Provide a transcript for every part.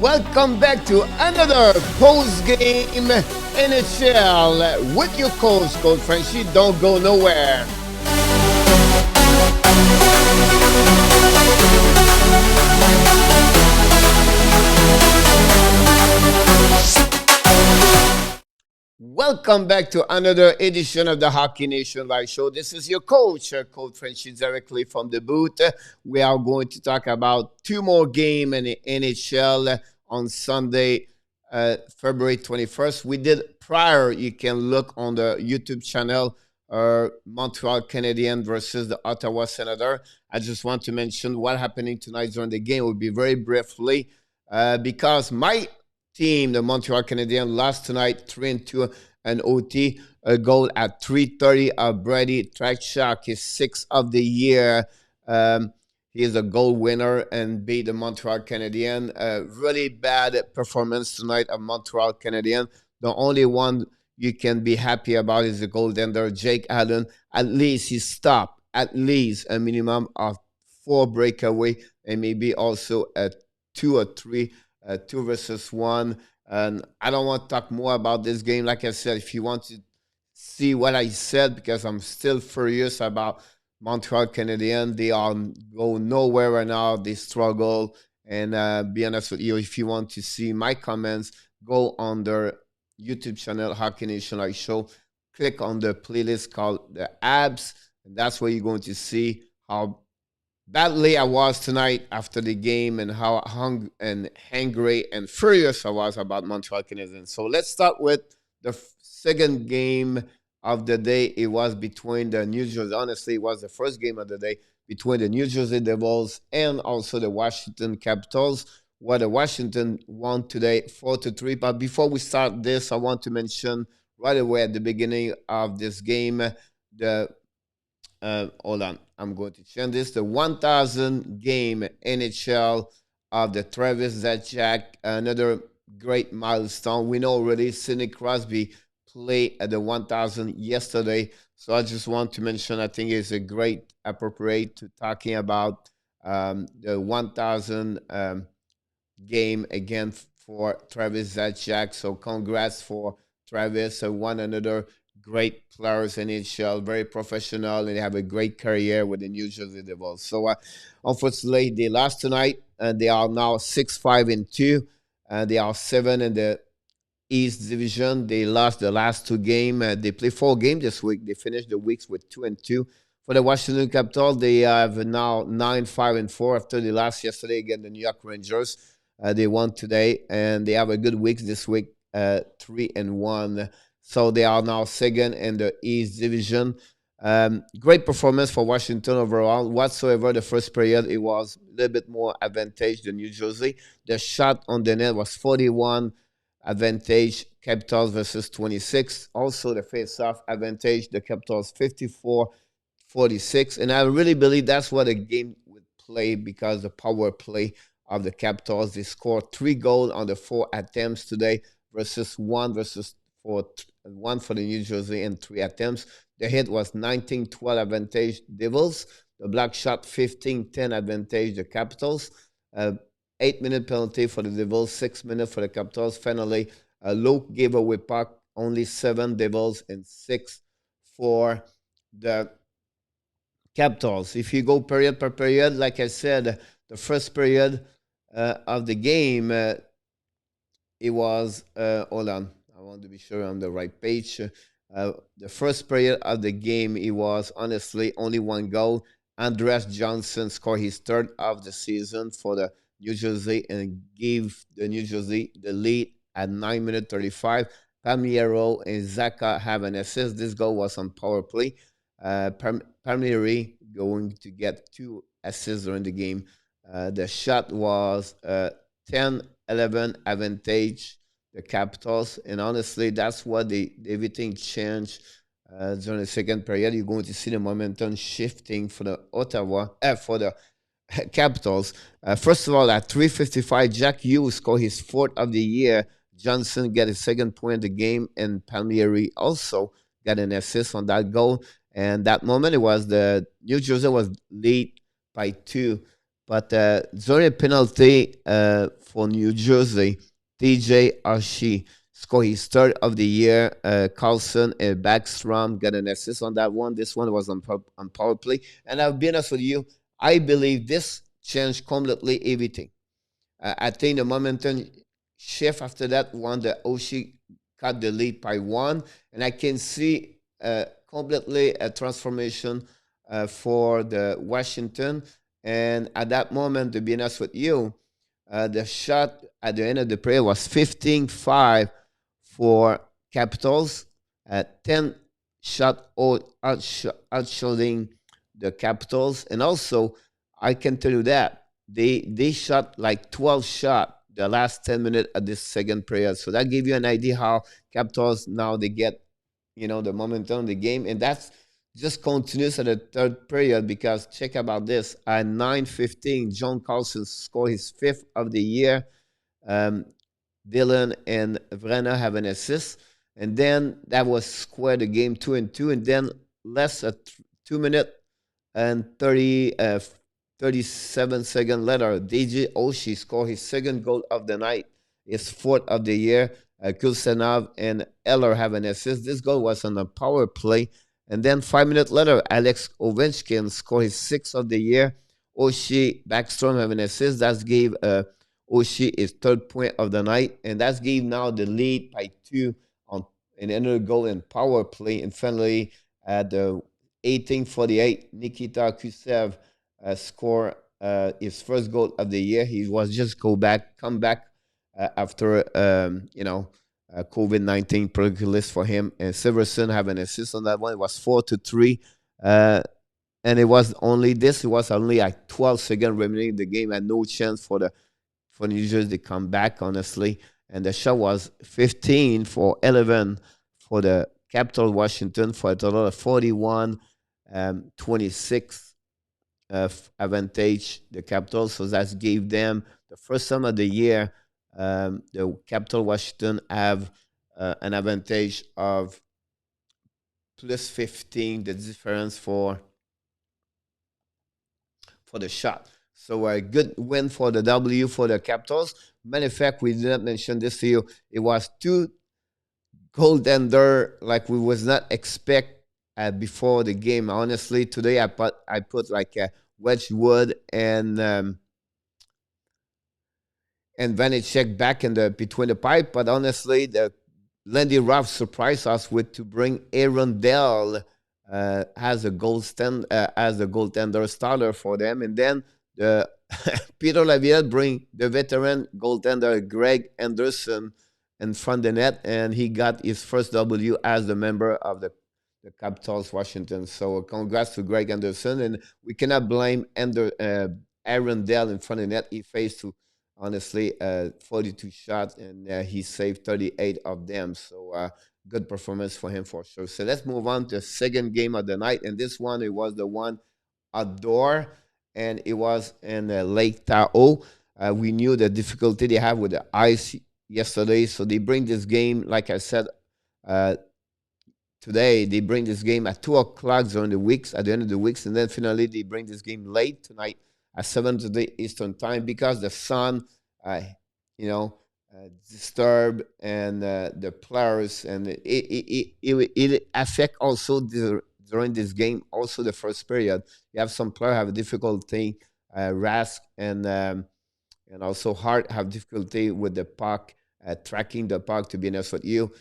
Welcome back to another post game NHL with your coach Frenchy. Don't go nowhere. Welcome back to another edition of the Hockey Nation Live Show. This is your coach Frenchy, directly from the booth. We are going to talk about two more games in the NHL on Sunday, February 21st. We did prior. You can look on the YouTube channel, Montreal Canadiens versus the Ottawa Senator. I just want to mention what happening tonight during the game will be very briefly because my team, the Montreal Canadiens, lost tonight 3-2 and OT. A goal at 3:30 of Brady Trachak, his sixth of the year. He is a goal winner and beat the Montreal Canadiens. Really bad performance tonight of Montreal Canadiens. The only one you can be happy about is the goaltender, Jake Allen. At least he stopped at least a minimum of 4 breakaway and maybe also a 2 or 3 2 versus 1. And I don't want to talk more about this game. Like I said, if you want to see what I said, because I'm still furious about Montreal Canadiens, they are go nowhere right now. They struggle. And be honest with you, if you want to see my comments, go on their YouTube channel, Hockey Nation Live Show. Click on the playlist called The Abs. And that's where you're going to see how badly I was tonight after the game and how hungry and furious I was about Montreal Canadiens. So let's start with the second game of the day. It was between the New Jersey, honestly, it was the first game of the day between the New Jersey Devils and also the Washington Capitals, where the Washington won today 4-3. But before we start this, I want to mention right away at the beginning of this game, hold on, I'm going to change this. The 1,000 game NHL of the Travis Zajac, another great milestone. We know already Sidney Crosby played at the 1,000 yesterday. So I just want to mention, I think it's a great appropriate to talking about the 1,000 game again for Travis Zajac. So congrats for Travis, one another great players in NHL, very professional, and they have a great career with the New Jersey Devils. So, unfortunately, they lost tonight, and they are now 6-5-2. They are 7 in the East Division. They lost the last 2 games. They play 4 games this week. They finished the weeks with 2-2. For the Washington Capitals, they have now 9-5-4 after they lost yesterday against the New York Rangers. They won today, and they have a good week this week, 3-1. So they are now second in the East Division. Great performance for Washington overall. Whatsoever, the first period, it was a little bit more advantage than New Jersey. The shot on the net was 41 advantage, Capitals versus 26. Also, the face-off advantage, the Capitals 54-46. And I really believe that's what the game would play because the power play of the Capitals. They scored 3 goals on the 4 attempts today versus 1 for the New Jersey and 3 attempts. The hit was 19-12 advantage Devils. The block shot 15-10 advantage the Capitals. 8-minute penalty for the Devils, 6 minutes for the Capitals. Finally, low giveaway puck, only 7 Devils and 6 for the Capitals. If you go period per period, like I said, the first period of the game, it was, hold on, I want to be sure I'm on the right page. The first period of the game, it was honestly only 1 goal. Andreas Johnson scored his 3rd of the season for the New Jersey and gave the New Jersey the lead at 9 minutes 35. Palmiero and Zaka have an assist. This goal was on power play. Palmieri going to get 2 assists during the game. The shot was 10-11 advantage the Capitals, and honestly, that's what everything changed during the second period. You're going to see the momentum shifting for the for the Capitals. First of all, at 3:55, Jack Hughes scored his 4th of the year. Johnson got his 2nd point of the game, and Palmieri also got an assist on that goal. And that moment, it was the New Jersey was lead by 2. But during a penalty for New Jersey. TJ Archie scored his third of the year. Carlson and Backstrom got an assist on that one. This one was on power play. And I'll be honest with you, I believe this changed completely everything. I think the momentum shift after that one, the Oshie cut the lead by one, and I can see completely a transformation for the Washington. And at that moment, to be honest with you, the shot at the end of the prayer was 15-5 for Capitals. 10 shot outshooting the Capitals. And also, I can tell you that they shot like 12 shot the last 10 minutes of this second period. So that gave you an idea how Capitals now they get, the momentum of the game. And that's just continues at the third period because check about this. At 9:15, John Carlson scored his fifth of the year. Um, Dylan and Vrena have an assist. And then that was square the game 2-2. And then less a 2 minute and 37 seconds later, DJ Oshie scored his second goal of the night, his fourth of the year. Kulsanov and Eller have an assist. This goal was on a power play. And then 5 minutes later, Alex Ovechkin scored his sixth of the year. Oshie Backstrom have an assist. That gave Oshie his third point of the night. And that gave now the lead by two on another goal in power play. And finally, at the 18:48, Nikita Kusev scored his first goal of the year. He was just come back after COVID-19 protocol list for him. And Severson have an assist on that one. It was 4-3. And it was only this. It was only like 12 seconds remaining. The game had no chance for New Jersey to come back, honestly. And the shot was 15-11 for the Capital Washington for a total of 41-26 advantage the Capitals. So that gave them the first time of the year. The Capital Washington have an advantage of plus 15, the difference for the shot. So a good win for the W for the Capitals. Matter of fact, we didn't mention this to you. It was two goaltender like we was not expect before the game. Honestly, today I put like Wedgwood and Vanacek back in the between the pipe. But honestly, the Lindy Ruff surprised us with to bring Aaron Dell as a goaltender starter for them, and then the Peter Laviolette bring the veteran goaltender Greg Anderson in front of the net, and he got his first W as the member of the Capitals Washington. So congrats to Greg Anderson, and we cannot blame Aaron Dell in front of the net. He faced to honestly 42 shots, and he saved 38 of them. So good performance for him for sure. So let's move on to the second game of the night, and this one it was the one outdoor, and it was in Lake Tahoe. We knew the difficulty they have with the ice yesterday, so they bring this game, like I said, today they bring this game at 2 o'clock during the weeks, at the end of the weeks, and then finally they bring this game late tonight at 7 today Eastern time because the sun, you know, disturb and the players, and it affect also during this game. Also, the first period, you have some players have difficulty, Rask and also Hart have difficulty with the puck, tracking the puck. To be honest with you,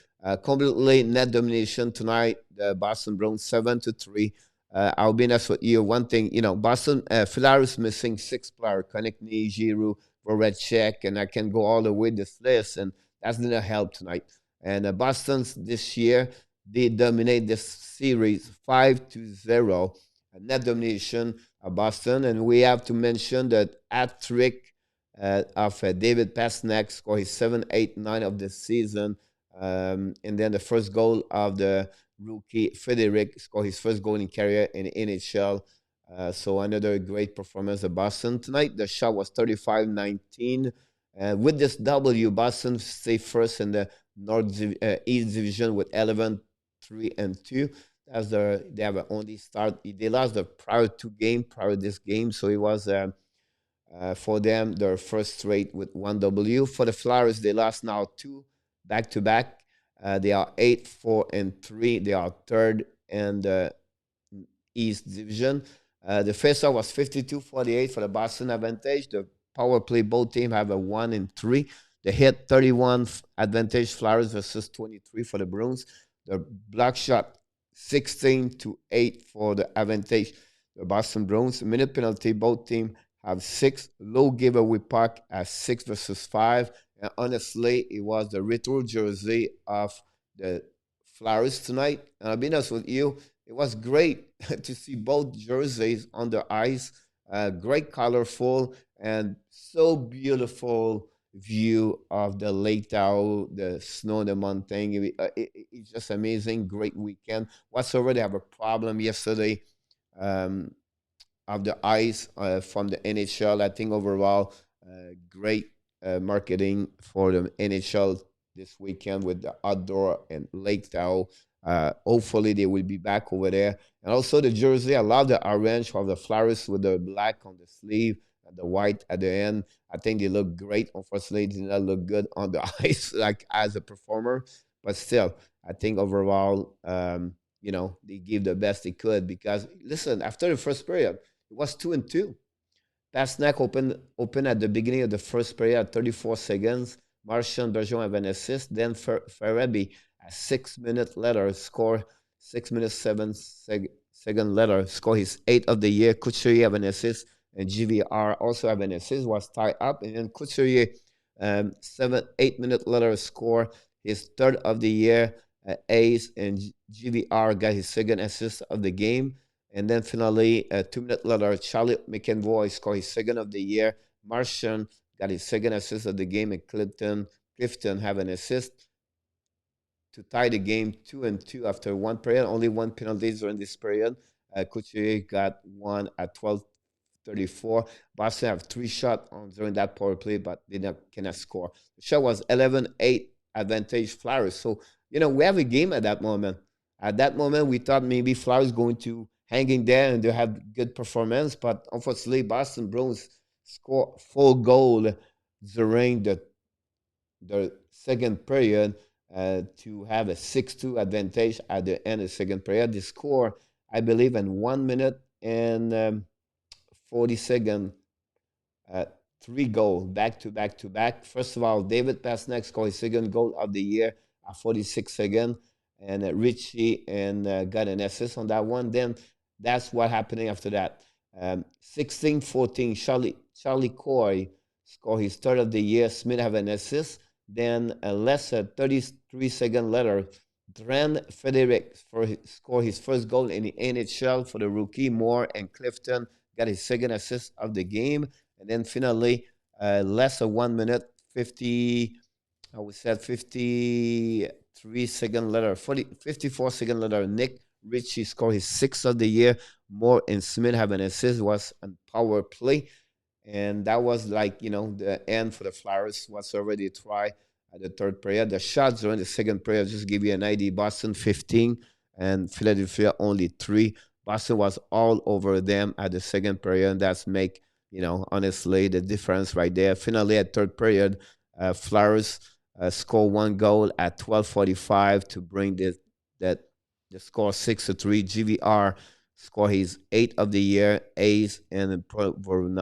completely net domination tonight. The Boston Bruins 7-3. I'll be honest with you. One thing, Boston, Philadelphia is missing 6 players: Konechny, Giroux, Voracek, and I can go all the way this list, and that's gonna help tonight. And Boston's this year they dominate this series 5-0, net domination of Boston, and we have to mention that hat trick of David Pastrnak scored his 7, 8, 9 of the season, and then the first goal of the rookie Frederic scored his first goal in career in NHL. So another great performance of Boston tonight. The shot was 35-19. With this W, Boston stay first in the East Division with 11-3-2. They have only start. They lost the prior 2 game prior to this game, so it was For them, their first straight with one W. For the Flyers, they lost now two back to back. They are 8-4-3. They are third in the East Division. The faceoff was 52-48 for the Boston advantage. The power play, both teams have a 1-3. The hit 31 advantage Flyers versus 23 for the Bruins. The block shot 16-8 for the advantage the Boston Bruins. Minute penalty, both teams have six. Low giveaway puck at 6 versus 5. And honestly, it was the retro jersey of the Flyers tonight. And I'll be honest with you, it was great to see both jerseys on the ice. Great, colorful, and so beautiful view of the Lake Tahoe, the snow, the mountain. It's just amazing. Great weekend. Whatsoever, they have a problem yesterday. Um, of the ice from the NHL. I think overall, great marketing for the NHL this weekend with the outdoor and Lake Tahoe. Hopefully, they will be back over there. And also the jersey. I love the orange of the Flyers with the black on the sleeve and the white at the end. I think they look great. Unfortunately, they did not look good on the ice like as a performer. But still, I think overall, they give the best they could because listen, after the first period, it was 2-2. Pasnak opened at the beginning of the first period at 34 seconds. Martian Bergeron have an assist. Then Farabi, a 6 minute later, score 6 minutes 7 second later, score his eighth of the year. Couturier have an assist, and GVR also have an assist. Was tied up, and then Couturier, 8 minute later, score his third of the year. Ace and GVR got his second assist of the game. And then finally, 2 minutes later, Charlie McEnroy scored his second of the year. Martian got his second assist of the game, and Clifton have an assist to tie the game 2-2 after one period. Only one penalty during this period. Couturier got one at 12:34. Boston have three shots on during that power play, but they cannot score. The shot was 11-8 advantage Flyers. So, we have a game at that moment. At that moment, we thought maybe Flyers going to hang in there and they have good performance, but unfortunately, Boston Bruins score full goal during the second period to have a 6-2 advantage at the end of the second period. They score, I believe, in 1 minute and 40 seconds, three goals back to back to back. First of all, David Pastrnak scored his second goal of the year at 46 seconds, and Richie got an assist on that one. Then that's what happening after that. 16-14, Charlie Coy scored his third of the year. Smith have an assist. Then less 33 seconds later, Dren Frederick scored his first goal in the NHL for the rookie. Moore and Clifton got his second assist of the game. And then finally, less than 1 minute, 53 second later, 54 second later, Nick Ritchie scored his sixth of the year. Moore and Smith have an assist, was on power play. And that was like, the end for the Flyers whatsoever they try at the third period. The shots during the second period, just give you an idea, Boston 15 and Philadelphia only 3. Boston was all over them at the second period, and that's make, honestly, the difference right there. Finally, at third period, Flyers score one goal at 12:45 to bring the score 6-3. GVR score his eighth of the year, ace, and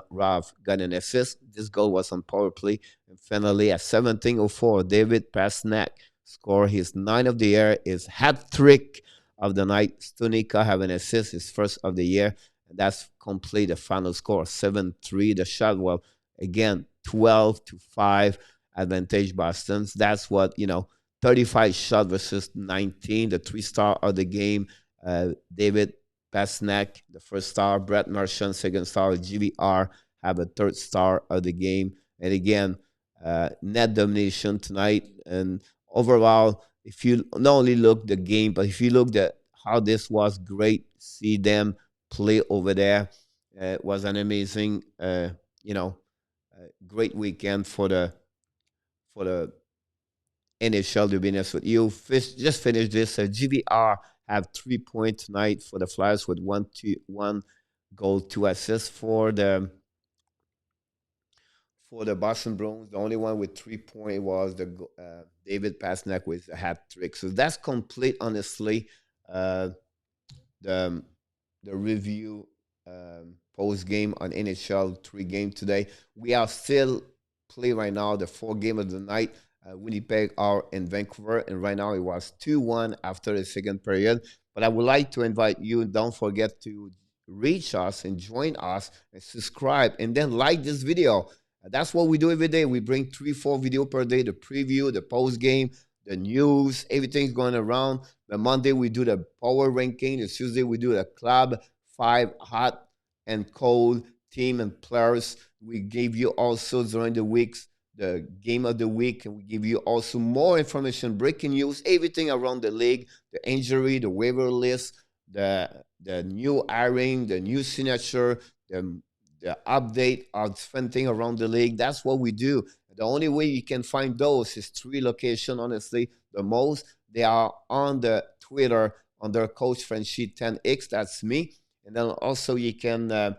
Rav got an assist. This goal was on power play. And finally, at 17:04, David Pastrnak score his ninth of the year, his hat trick of the night. Stunica have an assist, his first of the year. And that's complete the final score 7-3. The shot, well, again, 12-5 advantage Boston's. That's what, 35 shot versus 19, the 3-star of the game. David Pastrnak, the first star. Brett Marchand, second star. GVR have a third star of the game. And again, net domination tonight. And overall, if you not only look the game, but if you look at how this was great, see them play over there. It was an amazing, great weekend for the NHL. To be honest with you, just finished this. GVR have 3 points tonight for the Flyers with one goal, 2 assists for the for the Boston Bruins. The only one with 3 point was David Pasternak with a hat trick. So that's complete, honestly. Uh, the the review post game on NHL 3 game today. We are still play right now the 4 game of the night. Winnipeg are in Vancouver, and right now it was 2-1 after the second period. But I would like to invite you. Don't forget to reach us and join us and subscribe and then like this video. That's what we do every day. We bring 3, 4 video per day, the preview, the post game, the news, everything's going around. The Monday we do the power ranking. The Tuesday we do the club 5 hot and cold team and players. We give you also during the weeks the game of the week, and we give you also more information, breaking news, everything around the league, the injury, the waiver list, the new hiring, the new signature, the update of different thing around the league. That's what we do. The only way you can find those is 3 locations, honestly, the most. They are on the Twitter under Coach Frenchy 10X. That's me. And then also you can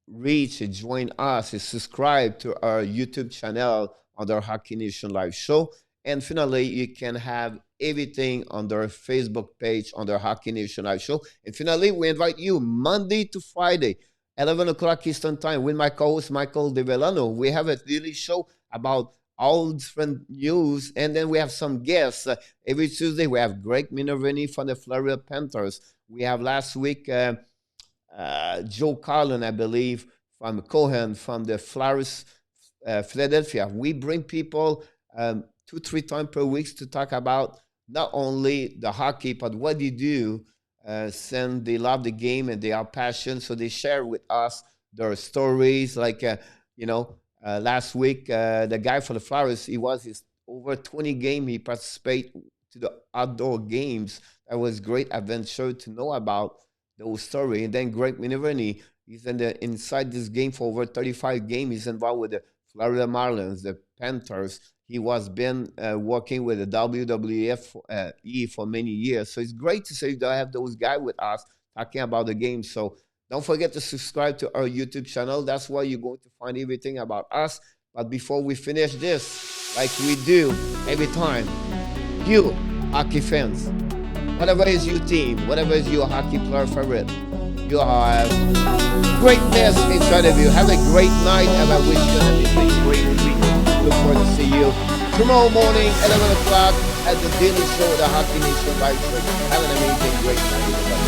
reach and join us and subscribe to our YouTube channel under Hockey Nation Live Show. And finally, you can have everything on their Facebook page under Hockey Nation Live Show. And finally, we invite you Monday to Friday, 11 o'clock Eastern Time, with my co-host Michael DeVellano. We have a daily show about all different news, and then we have some guests. Every Tuesday, we have Greg Minervini from the Florida Panthers. We have last week Joe Carlin, I believe, from Cohen from the Flowers, Philadelphia. We bring people 2, 3 times per week to talk about not only the hockey, but what they do since they love the game and they are passionate. So they share with us their stories. Like, last week, the guy for the Flowers, he was his over 20 game. He participated to the outdoor games. That was great adventure to know about those story. And then Greg Minervini, he's inside this game for over 35 games. He's involved with the Florida Marlins, the Panthers. He was been working with the WWF for many years. So it's great to say that I have those guys with us talking about the game. So don't forget to subscribe to our YouTube channel. That's where you're going to find everything about us. But before we finish this, like we do every time, you hockey fans, whatever is your team, whatever is your hockey player favorite, you have greatness inside of you. Have a great night, and I wish you an amazing, great week. Look forward to see you tomorrow morning, 11 o'clock, at the Daily Show, the Hockey Nation Live Show. Have an amazing, great night, everybody.